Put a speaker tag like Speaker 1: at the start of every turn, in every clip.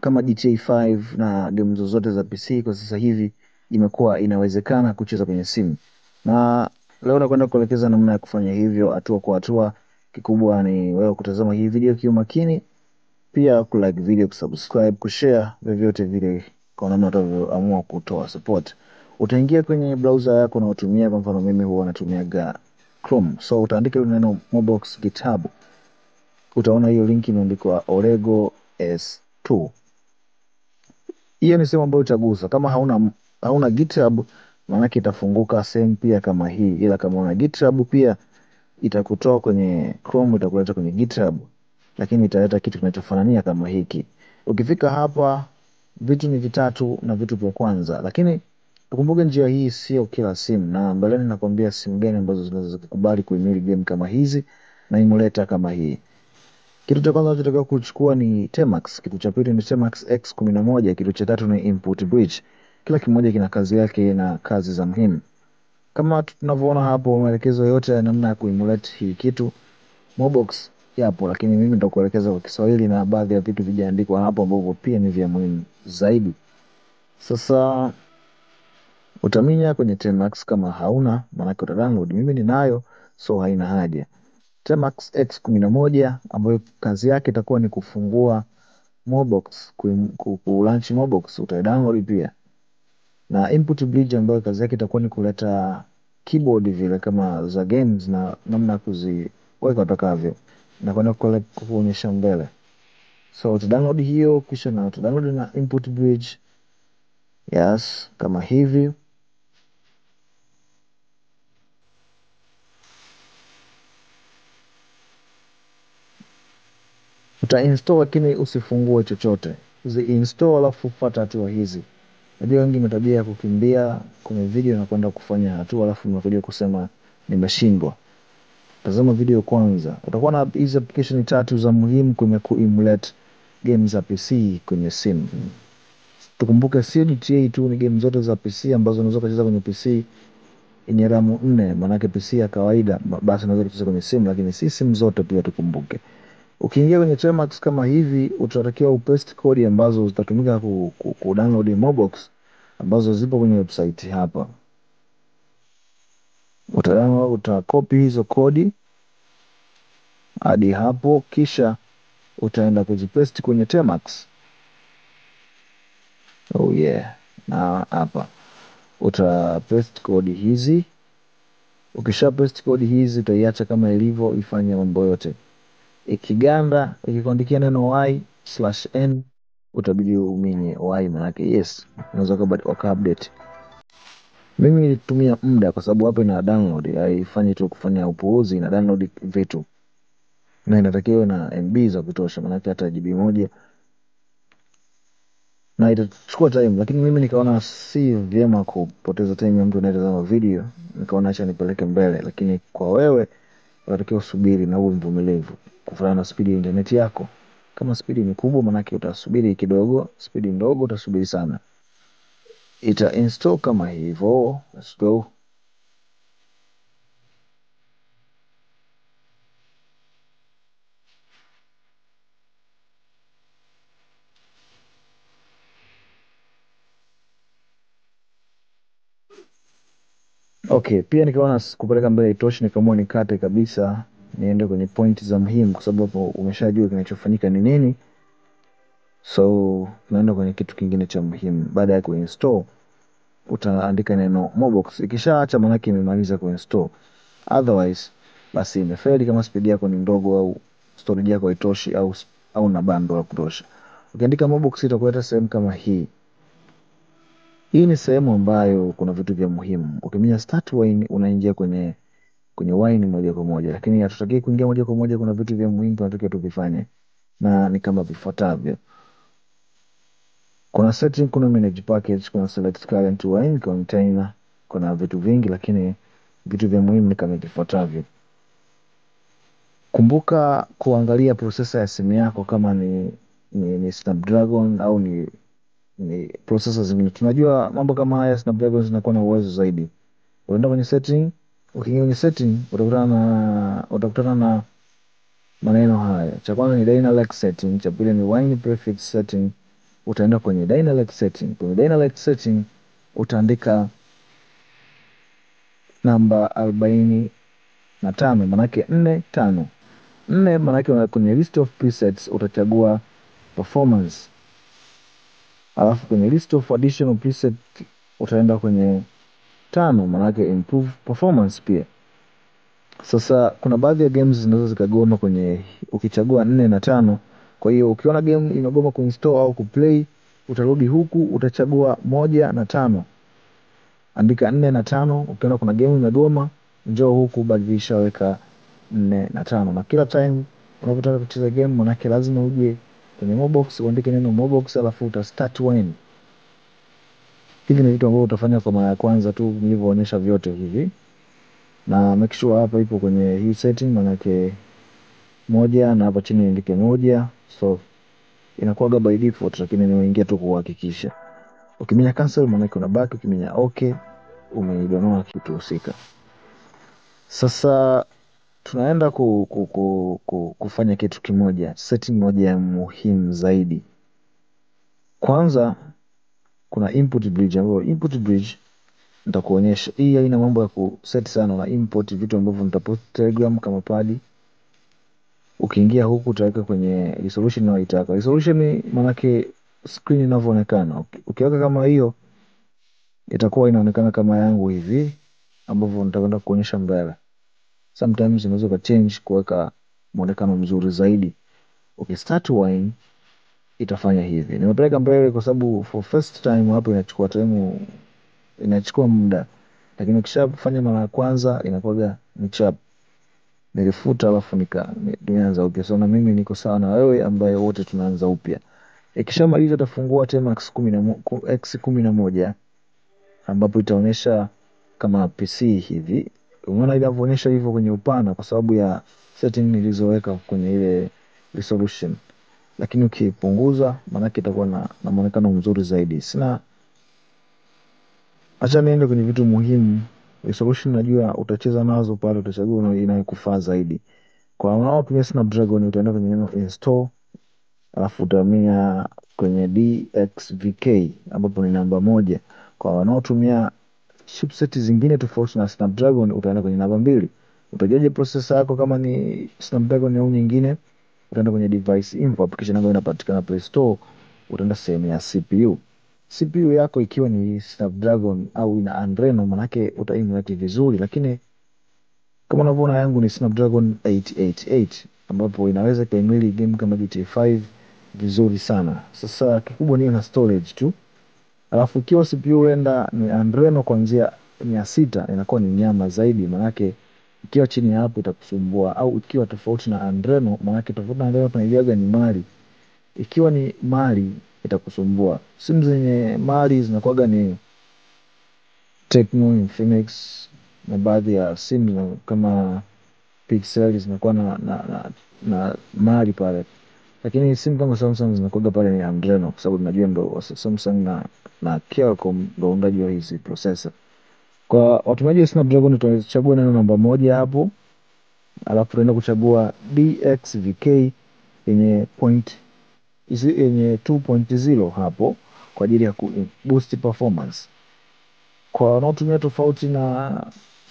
Speaker 1: kama GTA 5 na game zozote za PC kwa sasa hivi imekuwa inawezekana kucheza kwenye simu. Na leo nakwenda kuelekeza namna ya kufanya hivyo hatua kwa hatua. Kikubwa ni wewe kutazama hii video kwa makini, pia kulike video, kusubscribe, kushare, vyovyote vile kwa namna utavyoamua kutoa support. Utaingia kwenye browser yako unayotumia, kwa mfano mimi huwa natumia Chrome. So utaandika neno Mobox GitHub. Utaona hiyo link imeandikwa Orego S2. Hiyo ni sehemu ambayo utagusa. Kama hauna GitHub, maana itafunguka sehemu pia kama hii. Ila kama una GitHub pia itakutoa kwenye Chrome, itakuleta kwenye GitHub, lakini italeta kitu kinachofanania kama hiki. Ukifika hapa, vitu ni vitatu na vitu vya kwanza, lakini ukumbuke njia hii sio kila simu, na mbeleni nakwambia simu gani ambazo zinaweza kukubali kuhimili game kama hizi na emulator kama hii. Kitu cha kwanza tunataka kuchukua ni Temax, kitu cha pili ni Temax X11, kitu cha tatu ni Input Bridge. Kila kimoja kina kazi yake na kazi za muhimu. Kama tunavyoona hapo, maelekezo yote ya namna ya kuemulate hii kitu Mobox yapo, lakini mimi nitakuelekeza kwa Kiswahili na baadhi ya vitu vijaandikwa hapo ambavyo pia ni vya muhimu zaidi. Sasa utaminya kwenye Temax, kama hauna maana uta download. Mimi ninayo, so haina haja. Temax X11 ambayo kazi yake itakuwa ni kufungua Mobox, ku-launch Mobox, uta download pia. Na Input Bridge ambayo kazi yake itakuwa ni kuleta keyboard vile kama za games na namna kuziweka utakavyo, na kwenda kuonyesha mbele. So uta download hiyo, kisha na uta download na Input Bridge. Yes, kama hivi. Uta install, lakini usifungue chochote. Install alafu fuata hatua hizi. Najua wengi mtabia ya kukimbia kwenye video na kwenda kufanya hatua alafu mnakuja kusema nimeshindwa. Tazama video kwanza. Utakuwa na hizi application tatu za muhimu kwenye kuemulate games za PC kwenye simu. Tukumbuke sio GTA tu, ni game zote za PC ambazo unaweza kucheza kwenye PC yenye RAM 4, maana PC ya kawaida basi unaweza kucheza kwenye simu, lakini si simu zote pia tukumbuke. Ukiingia kwenye Temax kama hivi, utatakiwa upaste code ambazo zitatumika ku download Mobox ambazo zipo kwenye website hapa. Utakopi hizo kodi hadi hapo, kisha utaenda kuzipaste kwenye Temax. Oh yeah. Na hapa utapaste kodi hizi. Ukisha paste kodi hizi utaiacha kama ilivyo, ifanye mambo yote. Ikiganda, ikikuandikia neno y/n, utabidi uminye y, maana yake yes, unaweza waka-update. Mimi nilitumia muda kwa sababu hapa ina download, haifanyi tu kufanya upuuzi, ina download vitu. Na inatakiwa na MB za kutosha, maana yake hata GB moja. Na itachukua time, lakini mimi nikaona si vyema kupoteza time ya mtu anayetazama video, nikaona acha nipeleke mbele. Lakini kwa wewe unatakiwa usubiri na uwe mvumilivu kufuatana na speed ya internet yako. Kama speed ni kubwa, maana yake utasubiri kidogo, speed ndogo utasubiri sana. Ita install kama hivyo. Let's go. Okay, pia nikaona kupeleka mbele itoshi, nikaamua nikate kabisa niende kwenye point za muhimu, kwa sababu hapo umeshajua kinachofanyika ni nini. So tunaenda kwenye kitu kingine cha muhimu. Baada ya kuinstall, utaandika neno Mobox. Ikishaacha maana yake imemaliza kuinstall. Otherwise basi imefeli kama speed yako ni ndogo au storage yako haitoshi au na bando la kutosha. Ukiandika Mobox itakuleta sehemu kama hii. Hii ni sehemu ambayo kuna vitu vya muhimu. Ukiminya start wine unaingia kwenye wine moja kwa moja, lakini hatutaki kuingia moja kwa moja, kuna vitu vya muhimu tunataka tuvifanye, na ni kama vifuatavyo. Kuna setting, kuna manage package, kuna select current wine container, kuna vitu vingi, lakini vitu vya muhimu ni kama vifuatavyo. Kumbuka kuangalia processor ya simu yako, kama ni Snapdragon au ni processor zingine. Tunajua mambo kama haya, Snapdragon zinakuwa na uwezo zaidi. Unaenda kwenye setting, ukiingia kwenye setting utakutana na maneno haya. Cha kwanza ni Dynalex setting, cha pili ni wine prefix setting, utaenda kwenye Dynalect setting. Kwenye Dynalect setting utaandika namba 45, manake 45. 4 manake kwenye list of presets utachagua performance. Alafu kwenye list of additional preset utaenda kwenye 5, manake improve performance pia. Sasa kuna baadhi ya games zinaweza zikagoma kwenye ukichagua 4 na 5. Kwa hiyo ukiona game imegoma kuinstall au kuplay, utarudi huku utachagua 1 na 5. Andika 4 na 5. Ukiona kuna game imegoma, njoo huku badilisha, weka 4 na 5. Na kila time unapotaka kucheza game, manake lazima uje kwenye Mobox uandike neno Mobox, alafu uta start wine. Hivi ni vitu ambavyo utafanya kwa mara ya kwanza tu nilivyoonyesha vyote hivi. Na make sure hapa ipo kwenye hii setting, manake 1 na hapa chini niandike 1. So inakuwa by default, lakini nimeingia tu kuhakikisha. Ukiminya cancel manake unabaki, ukiminya okay umeidonoa kitu husika. Sasa tunaenda kufanya kitu kimoja, setting moja ya muhimu zaidi. Kwanza kuna input bridge, ambayo input bridge nitakuonyesha. Hii haina mambo ya kuset sana, na import vitu ambavyo nitapost Telegram kama padi. Ukiingia huku utaweka kwenye resolution unayoitaka. Resolution manake screen inavyoonekana. Ukiweka kama hiyo itakuwa inaonekana kama yangu hivi ambavyo nitakwenda kuonyesha mbele. Sometimes unaweza change kuweka muonekano mzuri zaidi. Start wine itafanya hivi. Nimepeleka mbele kwa sababu for first time hapo inachukua muda. Lakini ukishafanya mara ya kwanza inakuwa ni chap. Nilifuta alafu nianza upya. So na mimi niko sawa na wewe ambaye wote tunaanza upya. Ikishamaliza utafungua Temax X11 ambapo itaonyesha kama PC hivi. Umeona inavyoonyesha hivyo kwenye upana kwa sababu ya setting nilizoweka kwenye ile resolution. Lakini ukipunguza manake itakuwa na muonekano mzuri zaidi. Acha niende kwenye vitu muhimu. Resolution najua utacheza nazo pale, utachagua inayokufaa zaidi. Kwa wanaotumia Snapdragon utaenda kwenye neno install, alafu utamia kwenye DXVK ambapo ni namba 1. Kwa wanaotumia chipset zingine tofauti na Snapdragon utaenda kwenye namba 2. Utajaje processor yako kama ni Snapdragon au nyingine, utaenda kwenye device info, application ambayo inapatikana Play Store, utaenda sehemu ya CPU. CPU yako ikiwa ni Snapdragon au ina Adreno manake utaimulate vizuri, lakini kama unavyoona yangu ni Snapdragon 888 ambapo inaweza kuhimili game kama GTA 5 vizuri sana. Sasa kikubwa ni na storage tu. Alafu ikiwa CPU huenda ni Adreno kuanzia 600 inakuwa ni nyama zaidi, manake ikiwa chini ya hapo itakusumbua, au ikiwa tofauti na Adreno, manake tofauti na Adreno tunaijaga ni mali. Ikiwa ni mali itakusumbua. Simu zenye mali zinakuwaga ni Tecno, Infinix na baadhi ya simu kama Pixel zinakuwa na mali pale. Lakini simu kama Samsung zinakuwaga pale ni Adreno kwa sababu najua ndo Samsung na Qualcomm ndo waundaji wa hizi processor. Kwa watumiaji wa Snapdragon tutachagua neno namba 1 hapo. Alafu tunaenda kuchagua DXVK yenye 2.0 hapo kwa ajili ya boost performance. Kwa wanaotumia tofauti na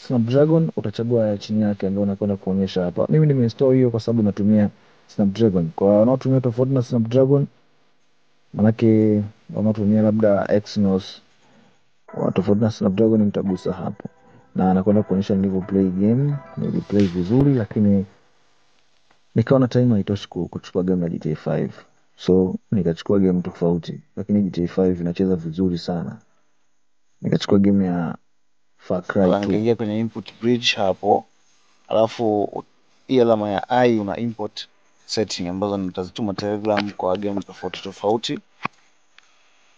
Speaker 1: Snapdragon utachagua ya chini yake ndio nakwenda kuonyesha hapa. Mimi nimeinstall hiyo kwa sababu natumia Snapdragon. Kwa wanaotumia tofauti na Snapdragon, manake wanaotumia labda Exynos, tofauti na Snapdragon, nitagusa hapo. Na nakwenda kuonyesha nilivyo play game. Niliplay vizuri lakini nikaona time haitoshi kuchukua game ya GTA 5. So nikachukua game tofauti, lakini GTA 5 inacheza vizuri sana. Nikachukua game ya Far Cry 2. Nikaingia kwenye input bridge hapo. Alafu hii alama ya I una import setting ambazo nitazituma Telegram kwa game tofauti.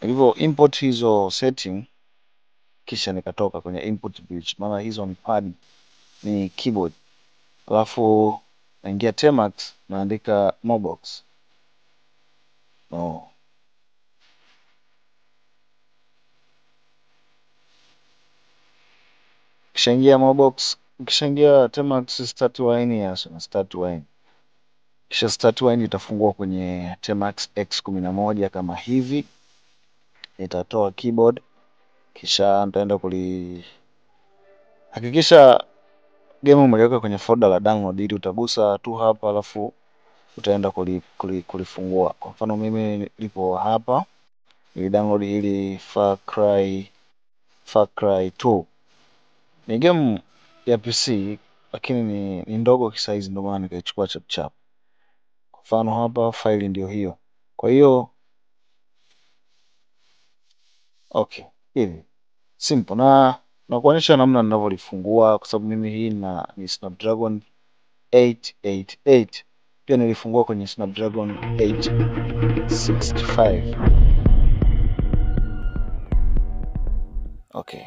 Speaker 1: Hivyo import hizo setting kisha nikatoka kwenye input bridge, maana hizo ni pad, ni keyboard. Alafu naingia Temax naandika Mobox. Kishaingia Mobox, kishaingia Temax start wine start wine. Kisha start wine itafungua kwenye Temax X11 kama hivi. nitatoa keyboard, kisha nitaenda hakikisha game umeliweka kwenye folder la download, ili utagusa tu hapa alafu utaenda kulifungua. Kwa mfano mimi lipo hapa, ili download ili Far Cry 2. Ni game ya PC lakini ni ndogo kisize, ndio maana nikaichukua chap chap. Kwa mfano hapa file ndio hiyo. Kwa hiyo okay, hivi simple na kuonyesha namna ninavyolifungua, kwa sababu mimi hii ni Snapdragon 888. Pia nilifungua kwenye Snapdragon 865. Okay.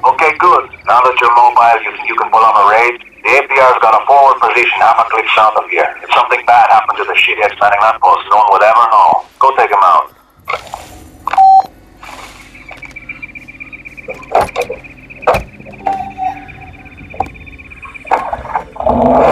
Speaker 2: Okay, good. Now that you're mobile, you can pull on a raid. The APR's got a forward position half a click south of here. If something bad happened to the shithead standing that post, no one would ever know. Go take him out.